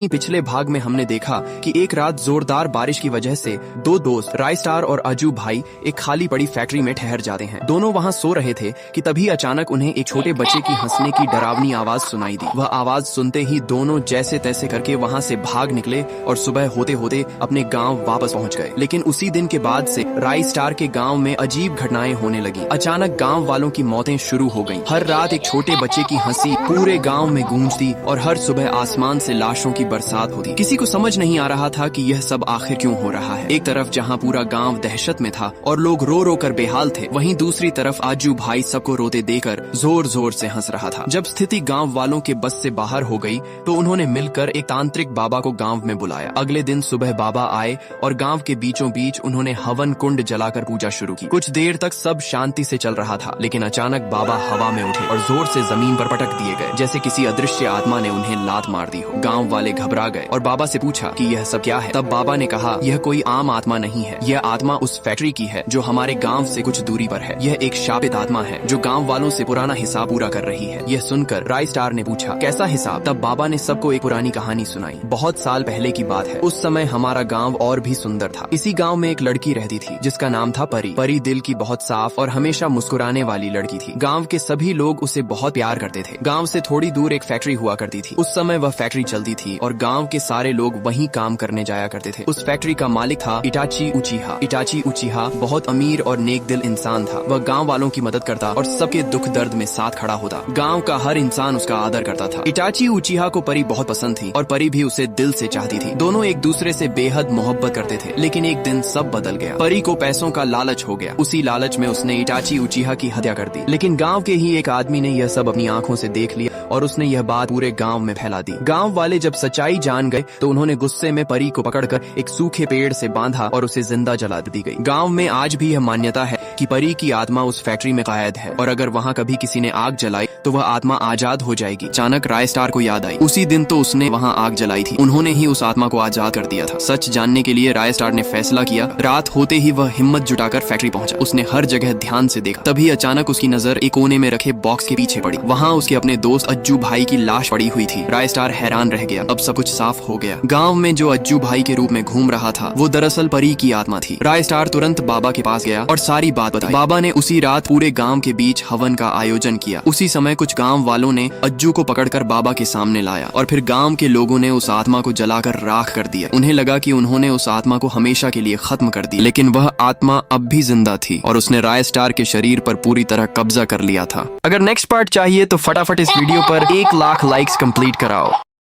पिछले भाग में हमने देखा कि एक रात जोरदार बारिश की वजह से दो दोस्त राय स्टार और अजू भाई एक खाली पड़ी फैक्ट्री में ठहर जाते हैं। दोनों वहां सो रहे थे कि तभी अचानक उन्हें एक छोटे बच्चे की हंसने की डरावनी आवाज सुनाई दी। वह आवाज सुनते ही दोनों जैसे तैसे करके वहां से भाग निकले और सुबह होते होते अपने गाँव वापस पहुँच गए। लेकिन उसी दिन के बाद से राय स्टार के गाँव में अजीब घटनाएं होने लगी। अचानक गाँव वालों की मौतें शुरू हो गयी। हर रात एक छोटे बच्चे की हंसी पूरे गाँव में गूंजती और हर सुबह आसमान से लाशों की बरसात होती। किसी को समझ नहीं आ रहा था कि यह सब आखिर क्यों हो रहा है। एक तरफ जहां पूरा गांव दहशत में था और लोग रो रो कर बेहाल थे, वहीं दूसरी तरफ आजू भाई सबको रोते देकर जोर जोर से हंस रहा था। जब स्थिति गांव वालों के बस से बाहर हो गई तो उन्होंने मिलकर एक तांत्रिक बाबा को गांव में बुलाया। अगले दिन सुबह बाबा आए और गांव के बीचों बीच उन्होंने हवन कुंड जलाकर पूजा शुरू की। कुछ देर तक सब शांति से चल रहा था, लेकिन अचानक बाबा हवा में उठे और जोर से जमीन पर पटक दिए गए, जैसे किसी अदृश्य आत्मा ने उन्हें लात मार दी हो। गांव वाले घबरा गए और बाबा से पूछा कि यह सब क्या है। तब बाबा ने कहा, यह कोई आम आत्मा नहीं है, यह आत्मा उस फैक्ट्री की है जो हमारे गांव से कुछ दूरी पर है। यह एक शापित आत्मा है जो गांव वालों से पुराना हिसाब पूरा कर रही है। यह सुनकर राय स्टार ने पूछा, कैसा हिसाब? तब बाबा ने सबको एक पुरानी कहानी सुनाई। बहुत साल पहले की बात है। उस समय हमारा गाँव और भी सुंदर था। इसी गाँव में एक लड़की रहती थी जिसका नाम था परी। परी दिल की बहुत साफ और हमेशा मुस्कुराने वाली लड़की थी। गाँव के सभी लोग उसे बहुत प्यार करते थे। गाँव से थोड़ी दूर एक फैक्ट्री हुआ करती थी। उस समय वह फैक्ट्री चलती थी और गाँव के सारे लोग वहीं काम करने जाया करते थे। उस फैक्ट्री का मालिक था इटाची उचिहा। इटाची उचिहा बहुत अमीर और नेक दिल इंसान था। वह गांव वालों की मदद करता और सबके दुख दर्द में साथ खड़ा होता। गांव का हर इंसान उसका आदर करता था। इटाची उचिहा को परी बहुत पसंद थी और परी भी उसे दिल से चाहती थी। दोनों एक दूसरे से बेहद मोहब्बत करते थे। लेकिन एक दिन सब बदल गया। परी को पैसों का लालच हो गया। उसी लालच में उसने इटाची उचिहा की हत्या कर दी। लेकिन गाँव के ही एक आदमी ने यह सब अपनी आंखों से देख लिया और उसने यह बात पूरे गाँव में फैला दी। गाँव वाले जब सच्चाई जान गए तो उन्होंने गुस्से में परी को पकड़कर एक सूखे पेड़ से बांधा और उसे जिंदा जला दी गई। गांव में आज भी यह मान्यता है कि परी की आत्मा उस फैक्ट्री में कैद है और अगर वहां कभी किसी ने आग जलाई तो वह आत्मा आजाद हो जाएगी। अचानक राय स्टार को याद आई, उसी दिन तो उसने वहां आग जलाई थी। उन्होंने ही उस आत्मा को आजाद कर दिया था। सच जानने के लिए राय स्टार ने फैसला किया। रात होते ही वह हिम्मत जुटाकर फैक्ट्री पहुंचा। उसने हर जगह ध्यान से देखा। तभी अचानक उसकी नजर एक कोने में रखे बॉक्स के पीछे पड़ी। वहाँ उसके अपने दोस्त अज्जू भाई की लाश पड़ी हुई थी। राय स्टार हैरान रह गया। अब सब कुछ साफ हो गया। गाँव में जो अज्जू भाई के रूप में घूम रहा था वो दरअसल परी की आत्मा थी। राय स्टार तुरंत बाबा के पास गया और सारी बात बताई। बाबा ने उसी रात पूरे गांव के बीच हवन का आयोजन किया। उसी समय कुछ गांव वालों ने अज्जू को पकड़कर बाबा के सामने लाया और फिर गांव के लोगों ने उस आत्मा को जलाकर राख कर दिया। उन्हें लगा कि उन्होंने उस आत्मा को हमेशा के लिए खत्म कर दिया, लेकिन वह आत्मा अब भी जिंदा थी और उसने राय स्टार के शरीर पर पूरी तरह कब्जा कर लिया था। अगर नेक्स्ट पार्ट चाहिए तो फटाफट इस वीडियो पर 1 लाख लाइक्स कंप्लीट कराओ।